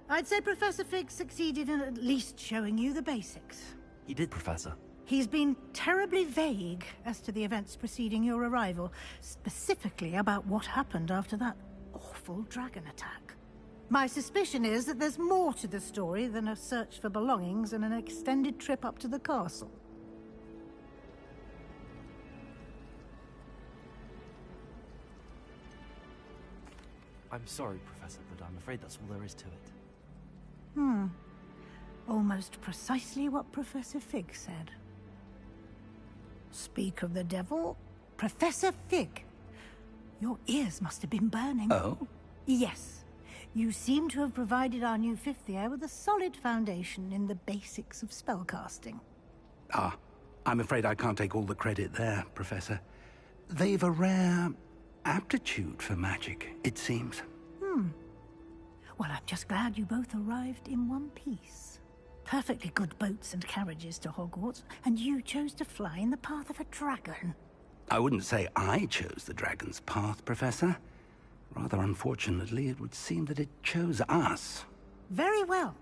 I'd say Professor Fig succeeded in at least showing you the basics. He did, Professor. He's been terribly vague as to the events preceding your arrival, specifically about what happened after that awful dragon attack. My suspicion is that there's more to the story than a search for belongings and an extended trip up to the castle. I'm sorry, Professor, but I'm afraid that's all there is to it. Almost precisely what Professor Fig said. Speak of the devil, Professor Fig. Your ears must have been burning. Oh? Yes. You seem to have provided our new fifth year with a solid foundation in the basics of spellcasting. Ah, I'm afraid I can't take all the credit there, Professor. They've a rare aptitude for magic, it seems. Well, I'm just glad you both arrived in one piece. Perfectly good boats and carriages to Hogwarts, and you chose to fly in the path of a dragon. I wouldn't say I chose the dragon's path, Professor. Rather unfortunately, it would seem that it chose us. Very well.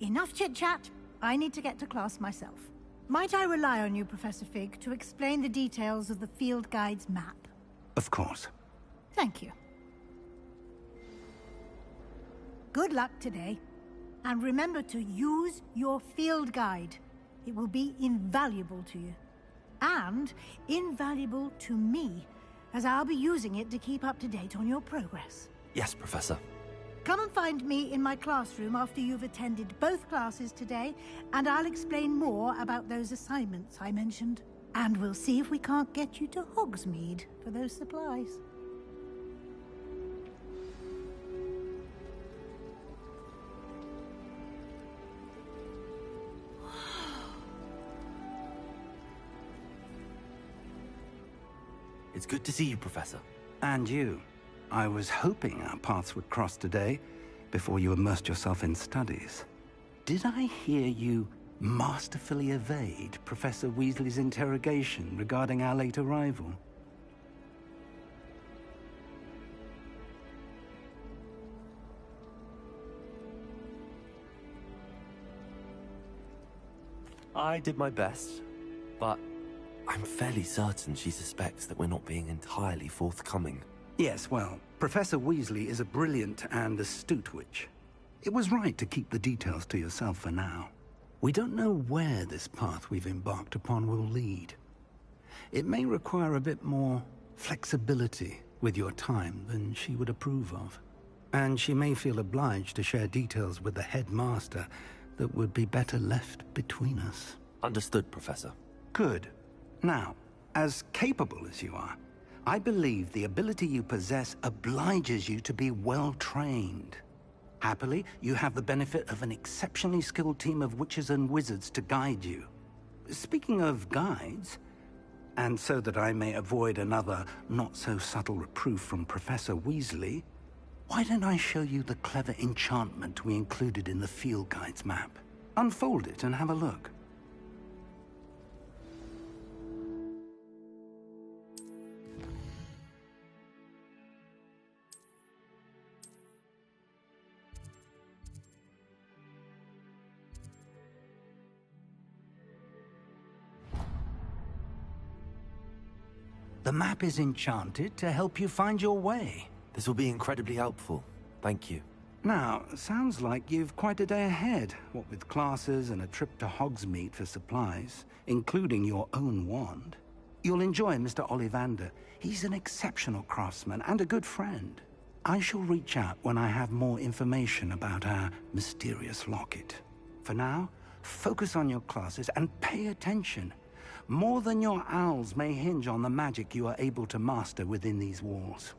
Enough chit-chat. I need to get to class myself. Might I rely on you, Professor Fig, to explain the details of the field guide's map? Of course. Thank you. Good luck today. And remember to use your field guide. It will be invaluable to you. And invaluable to me, as I'll be using it to keep up to date on your progress. Yes, Professor. Come and find me in my classroom after you've attended both classes today, and I'll explain more about those assignments I mentioned. And we'll see if we can't get you to Hogsmeade for those supplies. It's good to see you, Professor. And you. I was hoping our paths would cross today, before you immersed yourself in studies. Did I hear you masterfully evade Professor Weasley's interrogation regarding our late arrival? I did my best, but I'm fairly certain she suspects that we're not being entirely forthcoming. Yes, well, Professor Weasley is a brilliant and astute witch. It was right to keep the details to yourself for now. We don't know where this path we've embarked upon will lead. It may require a bit more flexibility with your time than she would approve of. And she may feel obliged to share details with the headmaster that would be better left between us. Understood, Professor. Good. Now, as capable as you are, I believe the ability you possess obliges you to be well-trained. Happily, you have the benefit of an exceptionally skilled team of witches and wizards to guide you. Speaking of guides, and so that I may avoid another not-so-subtle reproof from Professor Weasley, why don't I show you the clever enchantment we included in the field guide's map? Unfold it and have a look. The map is enchanted to help you find your way. This will be incredibly helpful. Thank you. Now, sounds like you've quite a day ahead, what with classes and a trip to Hogsmeade for supplies, including your own wand. You'll enjoy Mr. Ollivander. He's an exceptional craftsman and a good friend. I shall reach out when I have more information about our mysterious locket. For now, focus on your classes and pay attention. More than your owls may hinge on the magic you are able to master within these walls.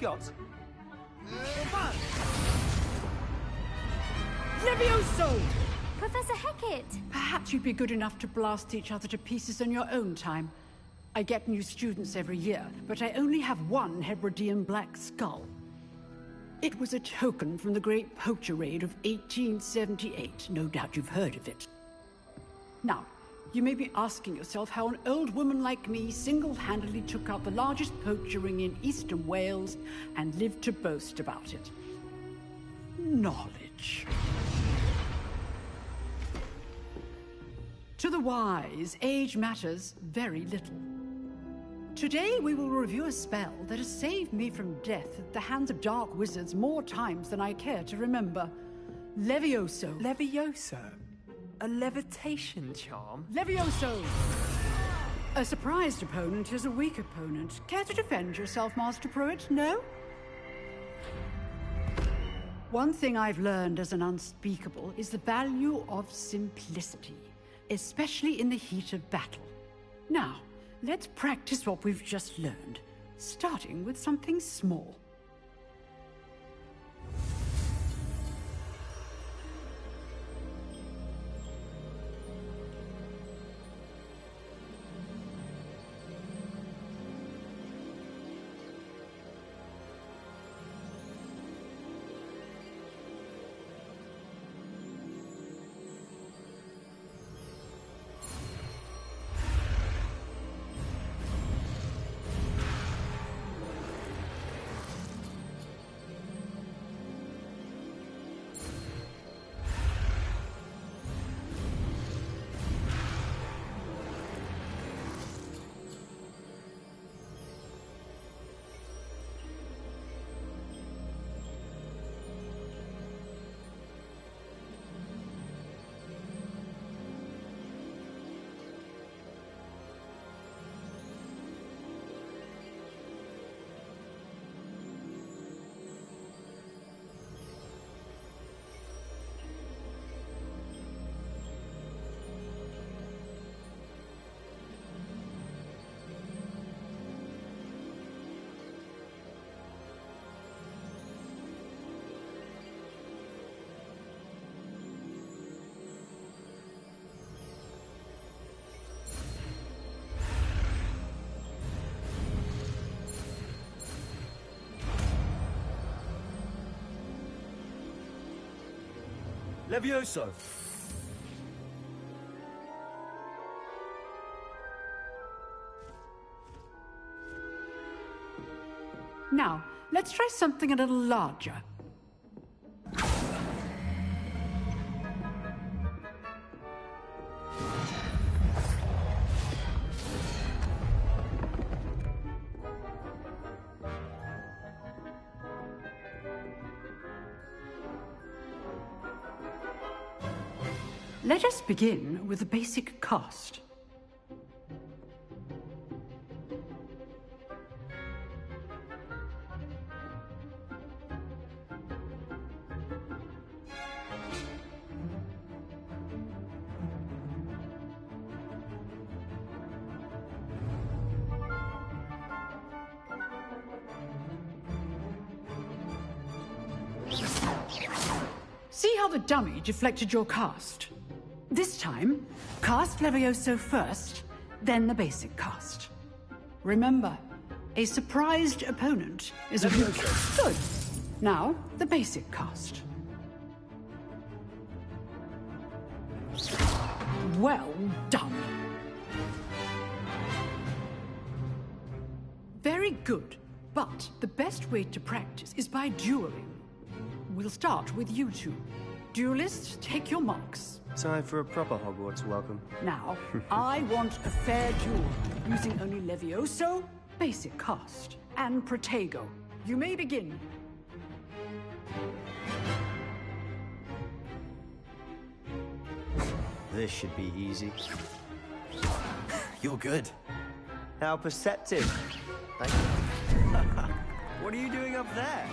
got? Levioso! Professor Hecat! Perhaps you'd be good enough to blast each other to pieces in your own time. I get new students every year, but I only have one Hebridean black skull. It was a token from the Great Poacher Raid of 1878. No doubt you've heard of it. Now, you may be asking yourself how an old woman like me single-handedly took out the largest poacher ring in eastern Wales and lived to boast about it. Knowledge. To the wise, age matters very little. Today we will review a spell that has saved me from death at the hands of dark wizards more times than I care to remember. Levioso. Levioso? A levitation charm? Levioso! A surprised opponent is a weak opponent. Care to defend yourself, Master Pruitt? No? One thing I've learned as an unspeakable is the value of simplicity, especially in the heat of battle. Now, let's practice what we've just learned, starting with something small. Levioso! Now, let's try something a little larger. Let us begin with the basic cast. See how the dummy deflected your cast? This time, cast Levioso first, then the basic cast. Remember, a surprised opponent is a good. Now, the basic cast. Well done. Very good, but the best way to practice is by dueling. We'll start with you two. Duelists, take your marks. Time for a proper Hogwarts welcome. Now, I want a fair duel, using only Levioso, basic cast, and Protego. You may begin. This should be easy. You're good. How perceptive. Thank you. What are you doing up there?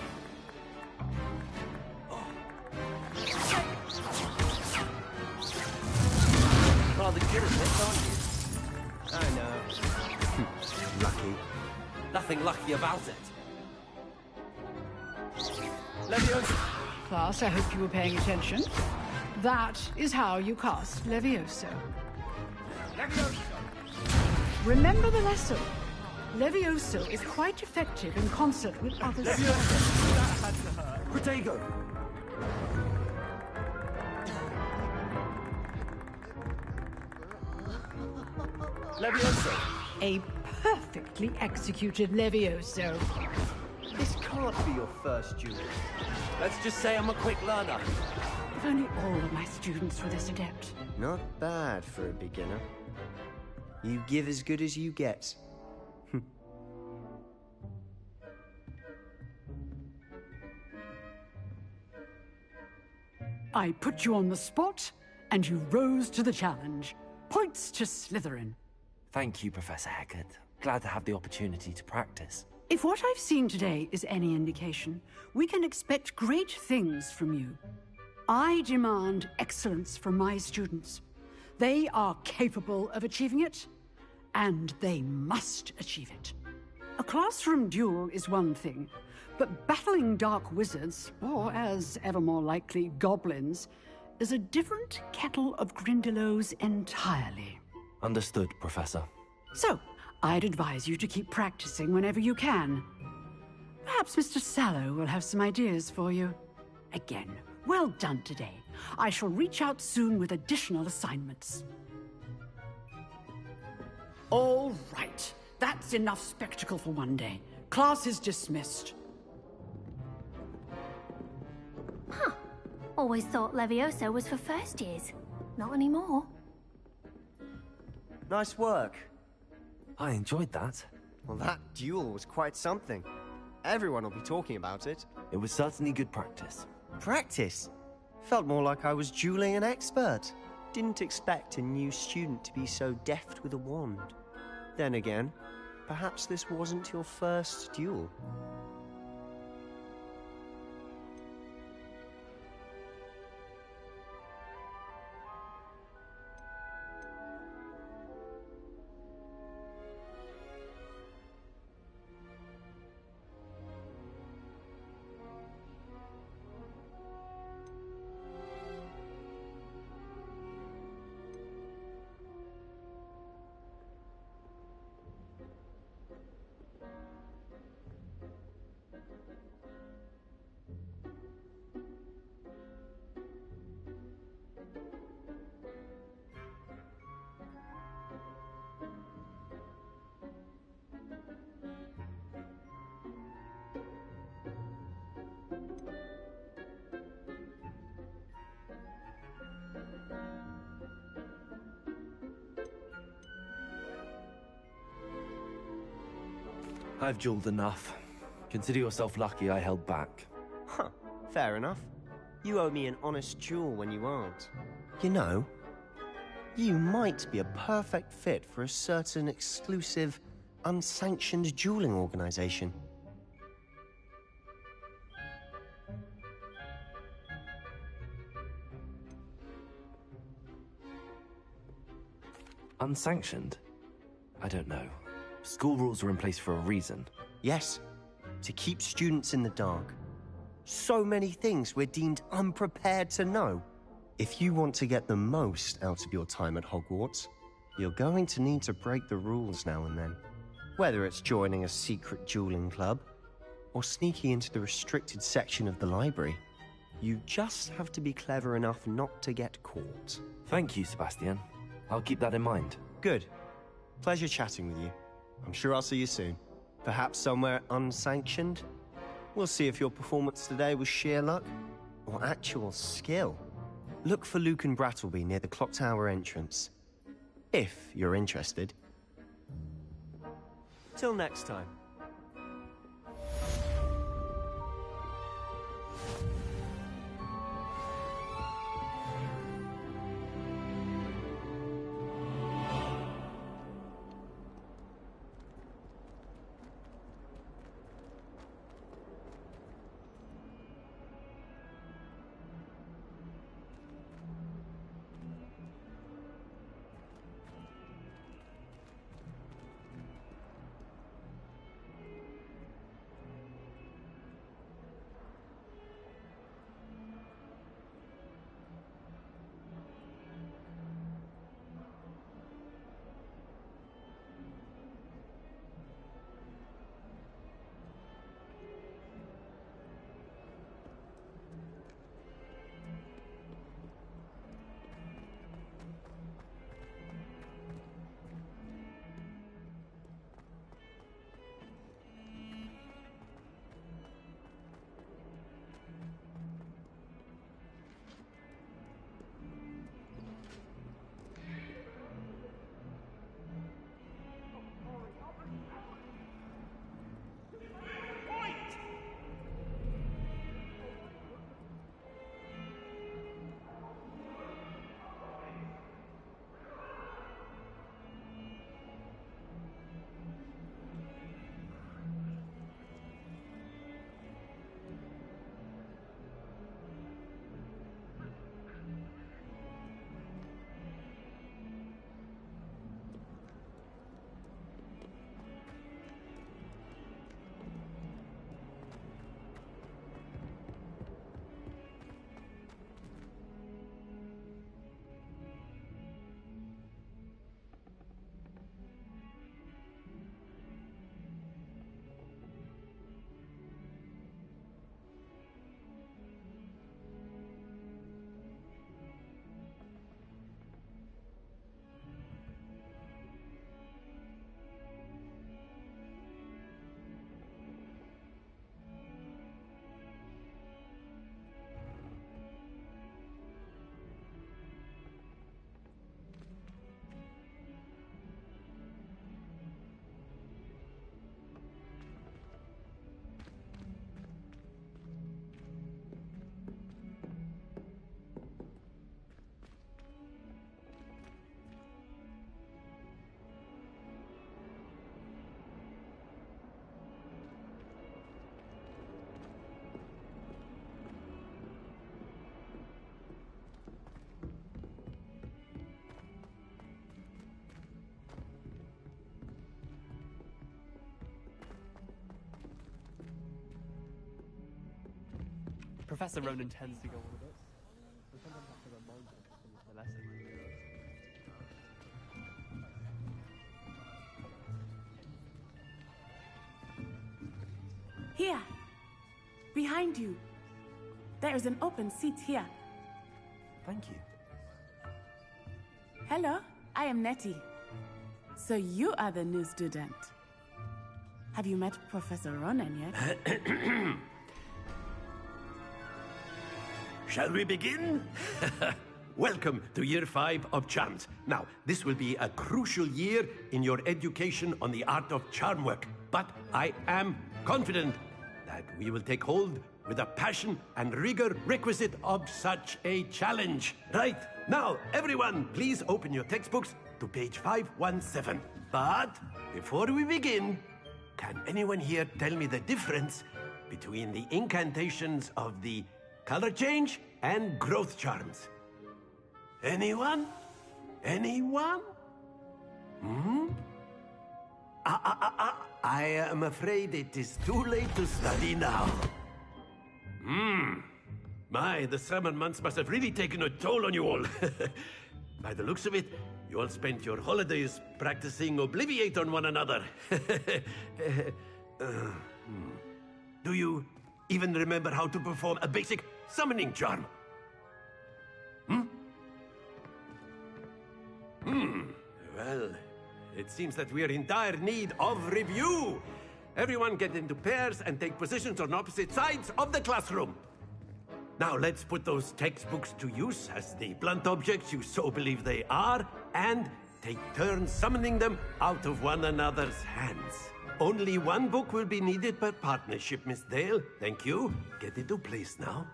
Rather good at this, aren't you? I know. Lucky. Nothing lucky about it. Leviosa! Class, I hope you were paying attention. That is how you cast Levioso. Leviosa! Remember the lesson. Levioso is quite effective in concert with other spells. Protego! Leviosa! A perfectly executed Levioso. This can't be your first duel. Let's just say I'm a quick learner. If only all of my students were this adept. Not bad for a beginner. You give as good as you get. I put you on the spot, and you rose to the challenge. Points to Slytherin. Thank you, Professor Hecat. Glad to have the opportunity to practice. If what I've seen today is any indication, we can expect great things from you. I demand excellence from my students. They are capable of achieving it, and they must achieve it. A classroom duel is one thing, but battling dark wizards, or as ever more likely, goblins, is a different kettle of Grindylows entirely. Understood, Professor. So, I'd advise you to keep practicing whenever you can. Perhaps Mr. Sallow will have some ideas for you. Again, well done today. I shall reach out soon with additional assignments. All right. That's enough spectacle for one day. Class is dismissed. Huh. Always thought Levioso was for first years. Not anymore. Nice work. I enjoyed that. Well, that duel was quite something. Everyone will be talking about it. It was certainly good practice. Practice? Felt more like I was dueling an expert. Didn't expect a new student to be so deft with a wand. Then again, perhaps this wasn't your first duel. I've dueled enough. Consider yourself lucky I held back. Huh, fair enough. You owe me an honest duel when you aren't. You know, you might be a perfect fit for a certain exclusive, unsanctioned dueling organization. Unsanctioned? I don't know. School rules are in place for a reason. Yes, to keep students in the dark. So many things we're deemed unprepared to know. If you want to get the most out of your time at Hogwarts, you're going to need to break the rules now and then. Whether it's joining a secret dueling club, or sneaking into the restricted section of the library, you just have to be clever enough not to get caught. Thank you, Sebastian. I'll keep that in mind. Good. Pleasure chatting with you. I'm sure I'll see you soon. Perhaps somewhere unsanctioned? We'll see if your performance today was sheer luck or actual skill. Look for Luke and Brattleby near the clock tower entrance, if you're interested. Till next time. Professor Ronan tends to go on a bit. We sometimes have to remind him of the lesson. Here. Behind you. There is an open seat here. Thank you. Hello, I am Nettie. So you are the new student. Have you met Professor Ronan yet? Shall we begin? Welcome to Year 5 of Charms. Now, this will be a crucial year in your education on the art of charm work, but I am confident that we will take hold with the passion and rigor requisite of such a challenge. Right, now, everyone, please open your textbooks to page 517. But before we begin, can anyone here tell me the difference between the incantations of the color change and growth charms? Anyone? Anyone? I am afraid it is too late to study now. My, the summer months must have really taken a toll on you all. By the looks of it, you all spent your holidays practicing Obliviate on one another. Do you even remember how to perform a basic summoning charm? Well, it seems that we are in dire need of review. Everyone get into pairs and take positions on opposite sides of the classroom. Now let's put those textbooks to use as the blunt objects you so believe they are, and take turns summoning them out of one another's hands. Only one book will be needed per partnership, Miss Dale. Thank you. Get into place now.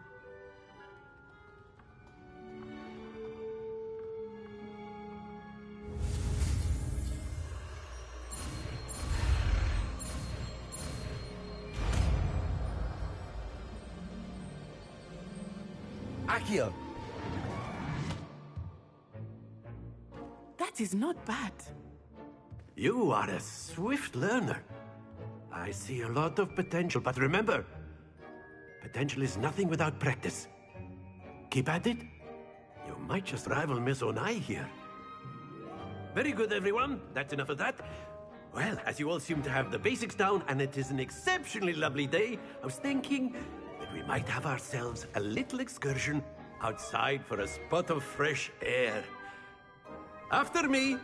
Accio! That is not bad. You are a swift learner. I see a lot of potential, but remember, potential is nothing without practice. Keep at it. You might just rival Miss Onai here. Very good, everyone. That's enough of that. Well, as you all seem to have the basics down, and it is an exceptionally lovely day, I was thinking that we might have ourselves a little excursion outside for a spot of fresh air. After me.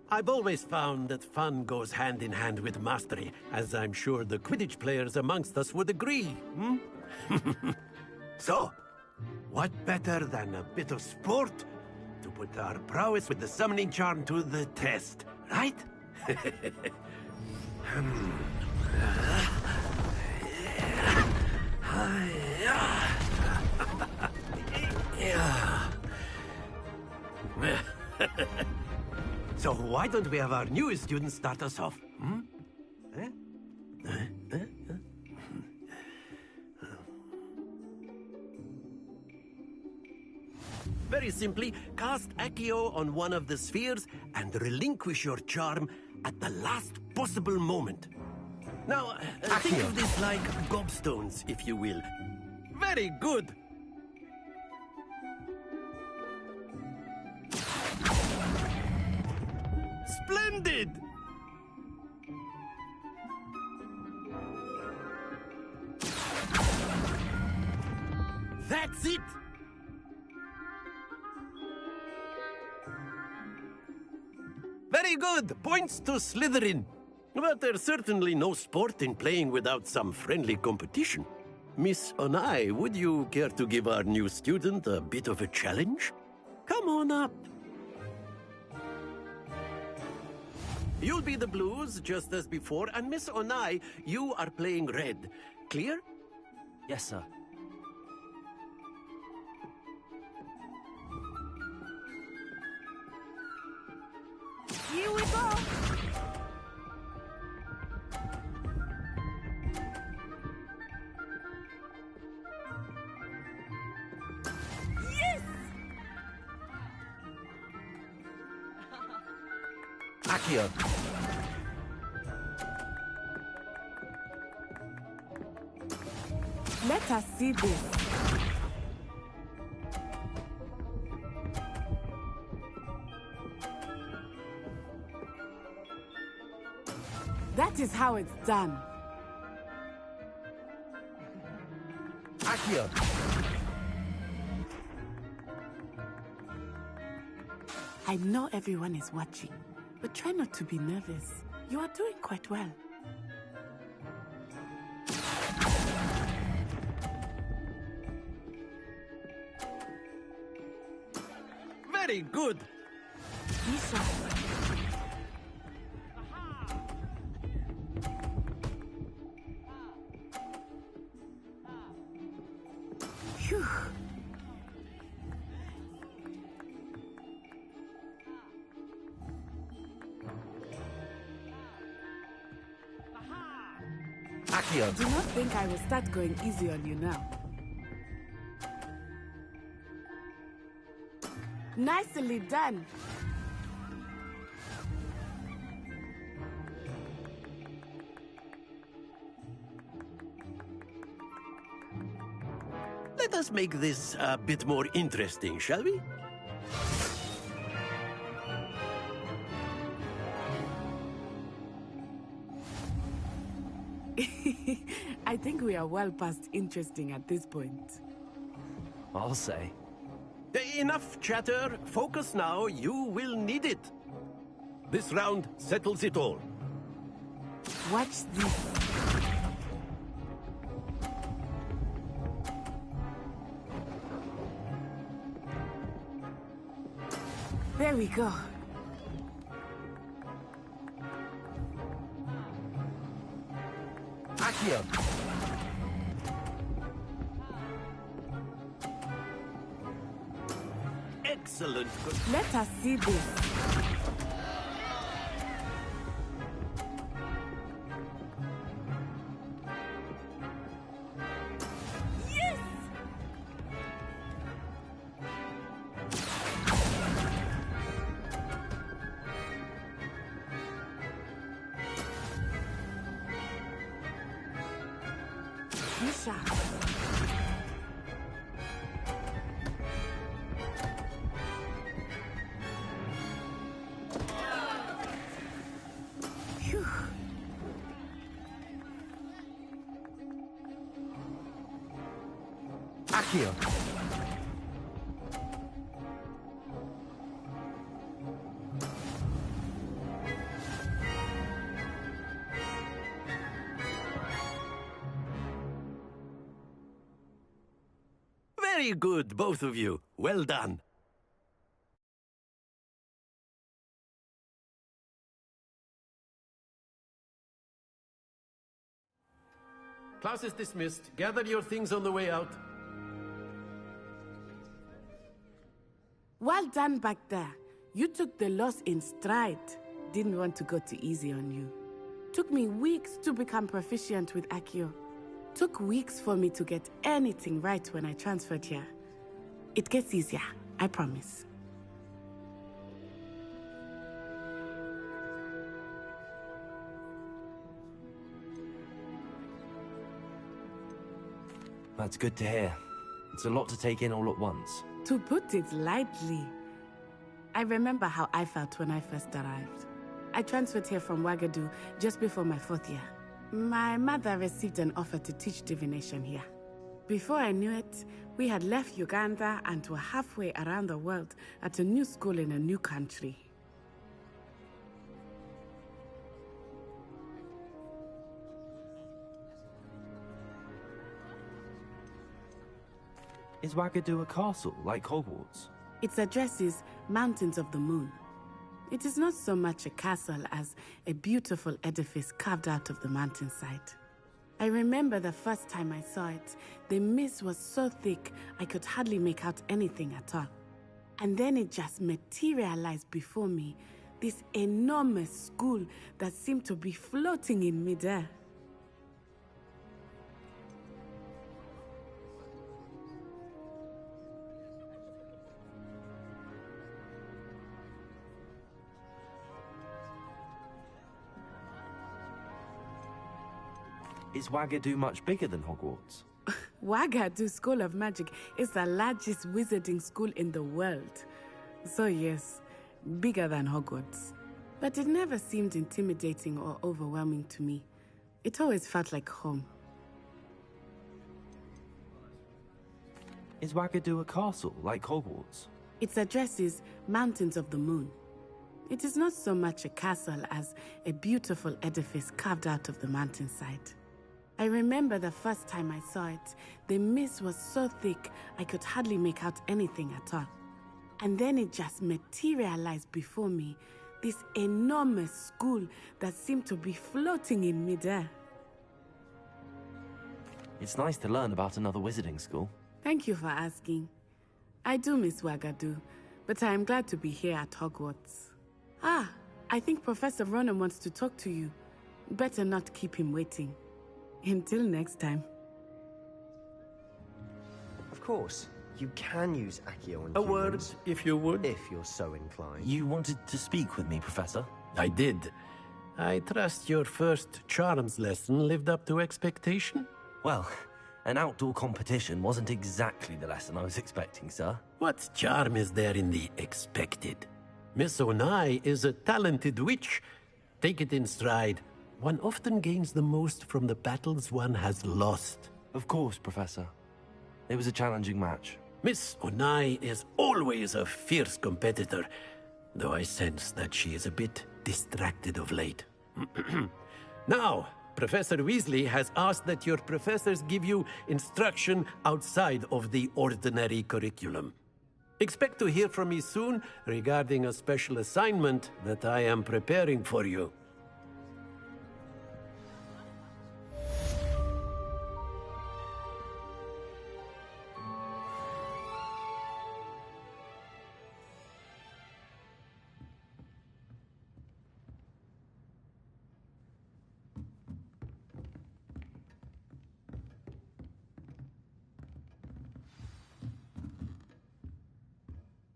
I've always found that fun goes hand in hand with mastery, as I'm sure the Quidditch players amongst us would agree. So, what better than a bit of sport to put our prowess with the summoning charm to the test, right? So why don't we have our newest student start us off? Very simply, cast Accio on one of the spheres and relinquish your charm at the last possible moment. Now, think of this like gobstones, if you will. Very good! Splendid! That's it! Very good! Points to Slytherin. But there's certainly no sport in playing without some friendly competition. Miss Onai, would you care to give our new student a bit of a challenge? Come on up. You'll be the blues, just as before, and Miss Onai, you are playing red. Clear? Yes, sir. Here we go! Accio. Let us see this. That is how it's done. Accio. I know everyone is watching, but try not to be nervous. You are doing quite well. Very good. Lisa. Phew. Accio. Do not think I will start going easy on you now. Nicely done. Let us make this a bit more interesting, shall we? I think we are well past interesting at this point. I'll say. Enough chatter. Focus now. You will need it. This round settles it all. Watch this. There we go. Accio. Excellent. Let us see this. Yes! Misha. Phew. Accio. Very good, both of you. Well done. Class is dismissed. Gather your things on the way out. Well done back there. You took the loss in stride. Didn't want to go too easy on you. Took me weeks to become proficient with Accio. Took weeks for me to get anything right when I transferred here. It gets easier, I promise. That's good to hear. It's a lot to take in all at once. To put it lightly, I remember how I felt when I first arrived. I transferred here from Wagadu just before my 4th year. My mother received an offer to teach divination here. Before I knew it, we had left Uganda and were halfway around the world at a new school in a new country. Is Wagadu a castle, like Hogwarts? Its address is Mountains of the Moon. It is not so much a castle as a beautiful edifice carved out of the mountainside. I remember the first time I saw it, the mist was so thick I could hardly make out anything at all. And then it just materialized before me, this enormous school that seemed to be floating in midair. Is Wagadu much bigger than Hogwarts? Wagadu School of Magic is the largest wizarding school in the world. So yes, bigger than Hogwarts. But it never seemed intimidating or overwhelming to me. It always felt like home. Is Wagadu a castle, like Hogwarts? Its address is Mountains of the Moon. It is not so much a castle as a beautiful edifice carved out of the mountainside. I remember the first time I saw it, the mist was so thick I could hardly make out anything at all. And then it just materialized before me, this enormous school that seemed to be floating in midair. It's nice to learn about another wizarding school. Thank you for asking. I do miss Wagadu, but I am glad to be here at Hogwarts. Ah, I think Professor Ronan wants to talk to you. Better not keep him waiting. Until next time. Of course, you can use Accio on A humans, word, if you would. if you're so inclined. You wanted to speak with me, Professor? I did. I trust your first charms lesson lived up to expectation? Well, an outdoor competition wasn't exactly the lesson I was expecting, sir. What charm is there in the expected? Miss Onai is a talented witch. Take it in stride. One often gains the most from the battles one has lost. Of course, Professor. It was a challenging match. Miss Onai is always a fierce competitor, though I sense that she is a bit distracted of late. Now, Professor Weasley has asked that your professors give you instruction outside of the ordinary curriculum. Expect to hear from me soon regarding a special assignment that I am preparing for you.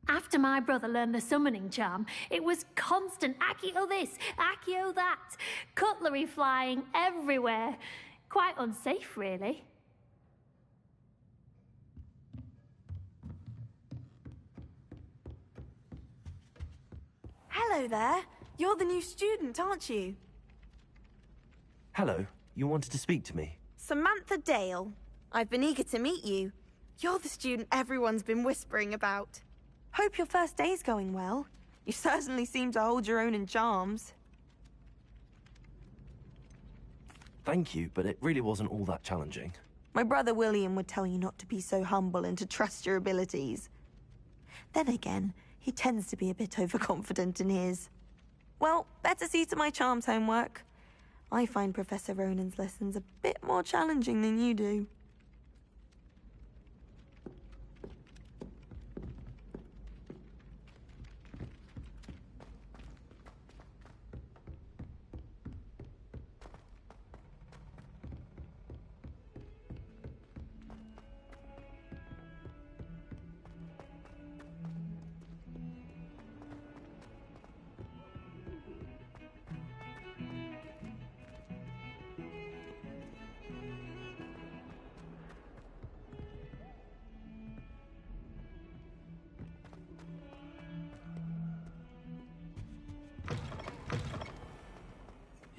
After my brother learned the summoning charm, it was constant Accio this, Accio that, cutlery flying everywhere. Quite unsafe, really. Hello there. You're the new student, aren't you? Hello, you wanted to speak to me? Samantha Dale. I've been eager to meet you. You're the student everyone's been whispering about. Hope your first day's going well. You certainly seem to hold your own in charms. Thank you, but it really wasn't all that challenging. My brother William would tell you not to be so humble and to trust your abilities. Then again, he tends to be a bit overconfident in his. Well, better see to my charms homework. I find Professor Ronan's lessons a bit more challenging than you do.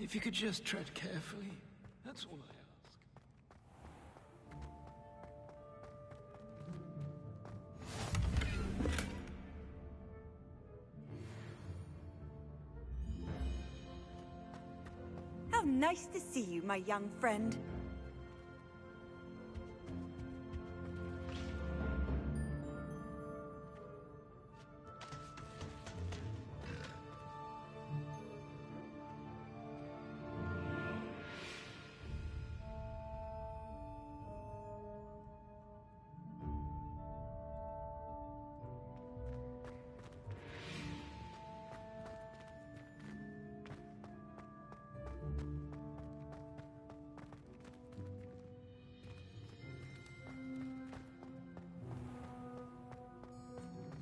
If you could just tread carefully, that's all I ask. How nice to see you, my young friend.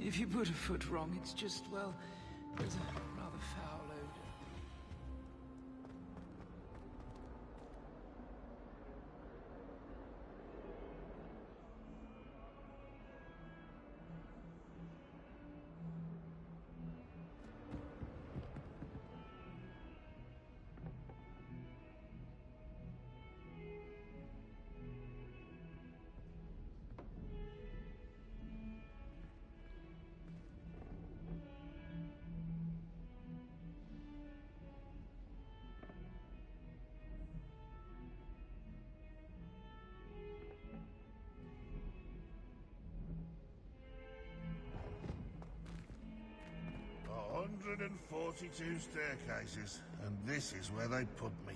If you put a foot wrong, it's just, well, there's a rather foul odor. 142 staircases, and this is where they put me.